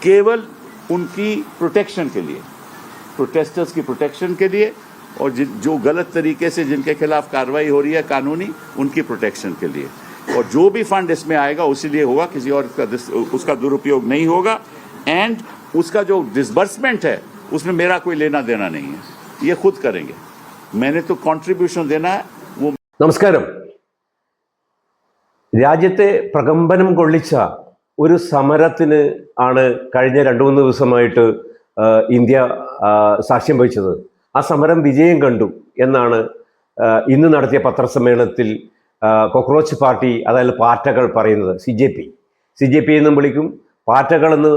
केवल उनकी प्रोटेक्शन के लिए, प्रोटेस्टर्स की प्रोटेक्शन के लिए, और जो गलत तरीके से जिनके खिलाफ कार्रवाई हो रही है कानूनी, उनकी प्रोटेक्शन के लिए। और जो भी फंड इसमें आएगा उसी लिए होगा, किसी और उसका दुरुपयोग नहीं होगा। एंड उसका जो डिसबर्समेंट है उसमें मेरा कोई लेना देना नहीं है, ये खुद करेंगे। मैंने तो कंट्रीब्यूशन देना है वो। നമസ്കാരം. രാജ്യത്തെ പ്രകമ്പനം കൊള്ളിച്ച ഒരു സമരത്തിന് ആണ് കഴിഞ്ഞ 2-3 ദിവസമായിട്ട് ഇന്ത്യ സാക്ഷ്യം വഹിച്ചത്. ആ സമരം വിജയം കണ്ടു എന്നാണ് ഇന്ന് നടത്തിയ പത്രസമ്മേളനത്തിൽ കോക്രോച്ച് പാർട്ടി, അതായത് പാറ്റകൾ പറയുന്നത്. സി ജെ പി എന്നും വിളിക്കും, പാറ്റകളെന്ന്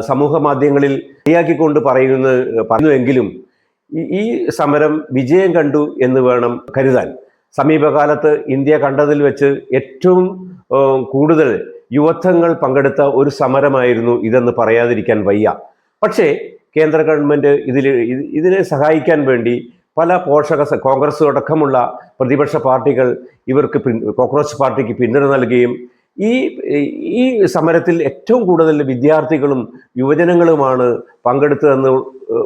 സമൂഹ മാധ്യമങ്ങളിൽ ശരിയാക്കിക്കൊണ്ട് പറയുന്നുവെങ്കിലും ഈ സമരം വിജയം കണ്ടു എന്ന് വേണം കരുതാൻ. സമീപകാലത്ത് ഇന്ത്യ കണ്ടതിൽ വെച്ച് ഏറ്റവും കൂടുതൽ യുവത്വങ്ങൾ പങ്കെടുത്ത ഒരു സമരമായിരുന്നു ഇതെന്ന് പറയാതിരിക്കാൻ വയ്യ. പക്ഷേ കേന്ദ്ര ഗവൺമെൻറ് ഇതിനെ സഹായിക്കാൻ വേണ്ടി പല കോൺഗ്രസ് അടക്കമുള്ള പ്രതിപക്ഷ പാർട്ടികൾ ഇവർക്ക് കോക്രോച്ച് പാർട്ടിക്ക് പിന്തുണ നൽകുകയും ഈ സമരത്തിൽ ഏറ്റവും കൂടുതൽ വിദ്യാർത്ഥികളും യുവജനങ്ങളുമാണ് പങ്കെടുത്തതെന്ന്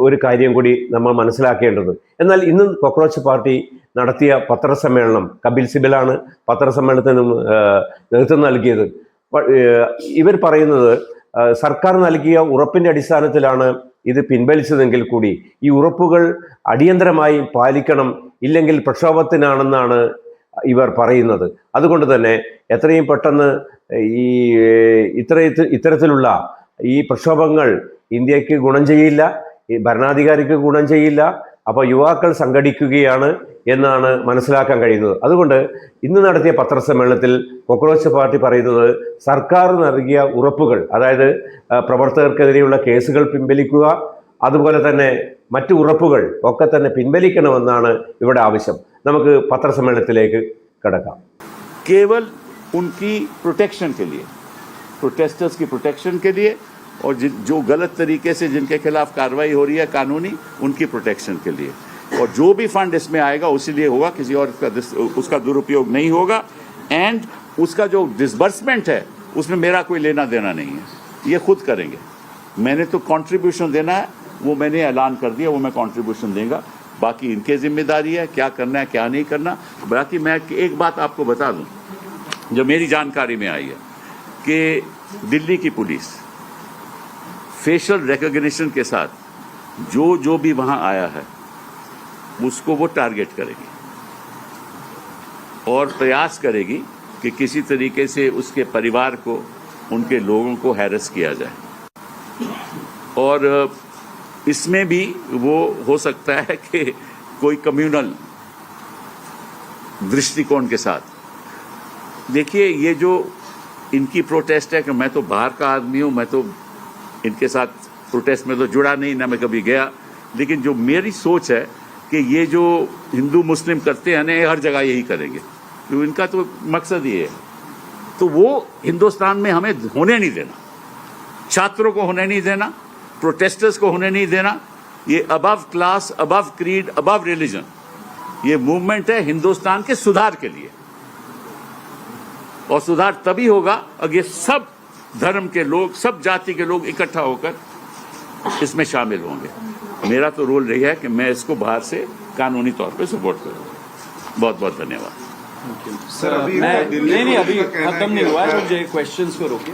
ഒരു കാര്യം കൂടി നമ്മൾ മനസ്സിലാക്കേണ്ടത്. എന്നാൽ ഇന്ന് കോക്രോച്ച് പാർട്ടി നടത്തിയ പത്രസമ്മേളനം, കപിൽ സിബലാണ് പത്രസമ്മേളനത്തിന് നേതൃത്വം നൽകിയത്. ഇവർ പറയുന്നത് സർക്കാർ നൽകിയ ഉറപ്പിൻ്റെ അടിസ്ഥാനത്തിലാണ് ഇത് പിൻവലിച്ചതെങ്കിൽ കൂടി ഈ ഉറപ്പുകൾ അടിയന്തരമായി പാലിക്കണം, ഇല്ലെങ്കിൽ പ്രക്ഷോഭത്തിനാണെന്നാണ് ഇവർ പറയുന്നത്. അതുകൊണ്ട് തന്നെ എത്രയും പെട്ടെന്ന് ഇത്തരത്തിലുള്ള ഈ പ്രക്ഷോഭങ്ങൾ ഇന്ത്യക്ക് ഗുണം ചെയ്യില്ല, ഭരണാധികാരിക്ക് ഗുണം ചെയ്യില്ല. അപ്പോൾ യുവാക്കൾ സംഘടിക്കുകയാണ് എന്നാണ് മനസ്സിലാക്കാൻ കഴിയുന്നത്. അതുകൊണ്ട് ഇന്ന് നടത്തിയ പത്രസമ്മേളനത്തിൽ കോക്രോച്ച് പാർട്ടി പറയുന്നത് സർക്കാർ നൽകിയ ഉറപ്പുകൾ, അതായത് പ്രവർത്തകർക്കെതിരെയുള്ള കേസുകൾ പിൻവലിക്കുക, അതുപോലെ തന്നെ മറ്റു ഉറപ്പുകൾ ഒക്കെ തന്നെ പിൻവലിക്കണമെന്നാണ് ഇവിടെ ആവശ്യം. നമുക്ക് പത്രസമ്മേളനത്തിലേക്ക് കടക്കാം. केवल उनकी प्रोटेक्शन के लिए, प्रोटेस्टर्स की प्रोटेक्शन के लिए, और जो गलत तरीके से जिनके खिलाफ कार्रवाई हो रही है कानूनी, उनकी प्रोटेक्शन के लिए। और जो भी फंड इसमें आएगा उसी लिए होगा, किसी और उसका दुरुपयोग नहीं होगा। एंड उसका जो डिसबर्समेंट है उसमें मेरा कोई लेना देना नहीं है, ये खुद करेंगे। मैंने तो कंट्रीब्यूशन देना है, वो मैंने ऐलान कर दिया, वो मैं कंट्रीब्यूशन देगा। बाकी इनकी जिम्मेदारी है क्या करना है क्या नहीं करना। बाकी मैं एक बात आपको बता दूं जो मेरी जानकारी में आई है कि दिल्ली की पुलिस फेशियल रिकॉग्निशन के साथ जो भी वहां आया है उसको वो टारगेट करेगी और प्रयास करेगी कि किसी तरीके से उसके परिवार को, उनके लोगों को हैरेस किया जाए। और इसमें भी वो हो सकता है कि कोई कम्युनल दृष्टिकोण के साथ। देखिए, ये जो इनकी प्रोटेस्ट है कि मैं तो बाहर का आदमी हूँ, मैं तो इनके साथ प्रोटेस्ट में तो जुड़ा नहीं, ना मैं कभी गया, लेकिन जो मेरी सोच है कि ये जो हिंदू मुस्लिम करते हैं ना, हर जगह यही करेंगे, क्योंकि इनका तो मकसद ये है। तो वो हिंदुस्तान में हमें होने नहीं देना, छात्रों को होने नहीं देना, प्रोटेस्टर्स को होने नहीं देना। ये above class, above creed, above religion, ये मूवमेंट है हिंदुस्तान के सुधार के लिए। और सुधार तभी होगा अगर ये सब धर्म के लोग, सब जाति के लोग इकट्ठा होकर इसमें शामिल होंगे। मेरा तो रोल रही है कि मैं इसको बाहर से कानूनी तौर पे सपोर्ट करूँ। बहुत बहुत धन्यवाद सर। अभी अभी खत्म नहीं हुआ है, मुझे क्वेश्चंस को रोके।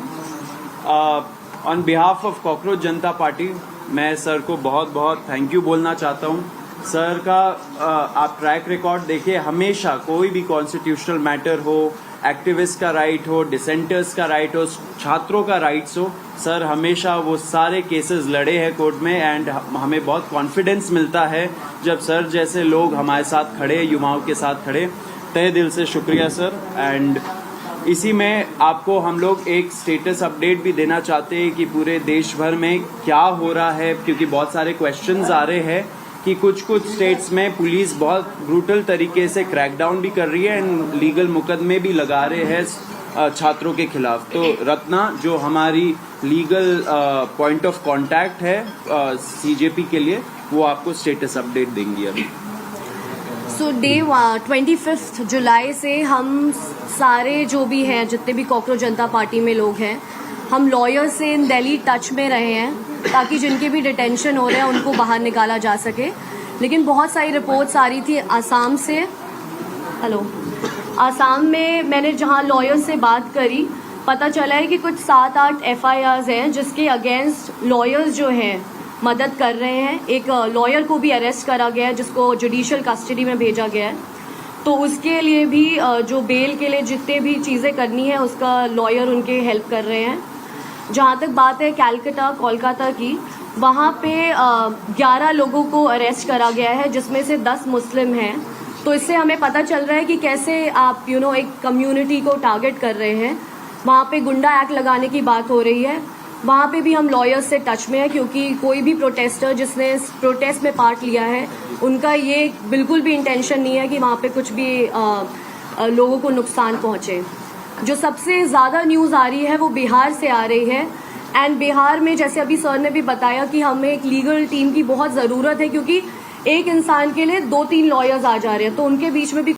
On behalf of cockroach Janata party मैं सर को बहुत बहुत थैंक यू बोलना चाहता हूँ। सर का आप ट्रैक रिकॉर्ड देखिए, हमेशा कोई भी कॉन्स्टिट्यूशनल मैटर हो, एक्टिविस्ट का राइट हो, डिसेंटर्स का राइट हो, छात्रों का राइट्स हो, सर हमेशा वो सारे केसेस लड़े हैं कोर्ट में। एंड हमें बहुत कॉन्फिडेंस मिलता है जब सर जैसे लोग हमारे साथ खड़े, युवाओं के साथ खड़े। तहे दिल से शुक्रिया सर। एंड इसी में आपको हम लोग एक स्टेटस अपडेट भी देना चाहते हैं कि पूरे देश भर में क्या हो रहा है, क्योंकि बहुत सारे क्वेश्चंस आ रहे हैं कि कुछ स्टेट्स में पुलिस बहुत ब्रूटल तरीके से क्रैकडाउन भी कर रही है एंड लीगल मुकदमे भी लगा रहे हैं छात्रों के खिलाफ। तो रत्ना जो हमारी लीगल पॉइंट ऑफ कांटेक्ट है सीजेपी के लिए, वो आपको स्टेटस अपडेट देंगी अभी। सो डे 25 जुलाई से हम सारे जो भी हैं, जितने भी कॉकरोच जनता पार्टी में लोग हैं, हम लॉयर्स से इन दिल्ली टच में रहे हैं ताकि जिनके भी डिटेंशन हो रहे हैं उनको बाहर निकाला जा सके। लेकिन बहुत सारी रिपोर्ट्स आ रही थी आसाम से। आसाम में मैंने जहां लॉयर्स से बात करी, पता चला है कि कुछ 7-8 FIRs हैं जिसके अगेंस्ट लॉयर्स जो हैं मदद कर रहे हैं। एक लॉयर को भी अरेस्ट करा गया है जिसको जुडिशियल कस्टडी में भेजा गया है। तो उसके लिए भी जो बेल के लिए जितने भी चीज़ें करनी है उसका लॉयर उनके हेल्प कर रहे हैं। जहाँ तक बात है कोलकाता की, वहाँ पे 11 लोगों को अरेस्ट करा गया है जिसमें से 10 मुस्लिम हैं। तो इससे हमें पता चल रहा है कि कैसे आप एक कम्युनिटी को टारगेट कर रहे हैं। वहाँ पे गुंडा एक्ट लगाने की बात हो रही है। वहाँ पे भी हम लॉयर्स से टच में है क्योंकि कोई भी प्रोटेस्टर जिसने इस प्रोटेस्ट में पार्ट लिया है उनका ये बिल्कुल भी इंटेंशन नहीं है कि वहाँ पे कुछ भी लोगों को नुकसान पहुँचे। जो सबसे ज़्यादा न्यूज़ आ रही है वो बिहार से आ रही है। एंड बिहार में जैसे अभी सर ने भी बताया कि हमें एक लीगल टीम की बहुत ज़रूरत है क्योंकि एक इंसान के लिए 2-3 लॉयर्स आ जा रहे हैं, तो उनके बीच में भी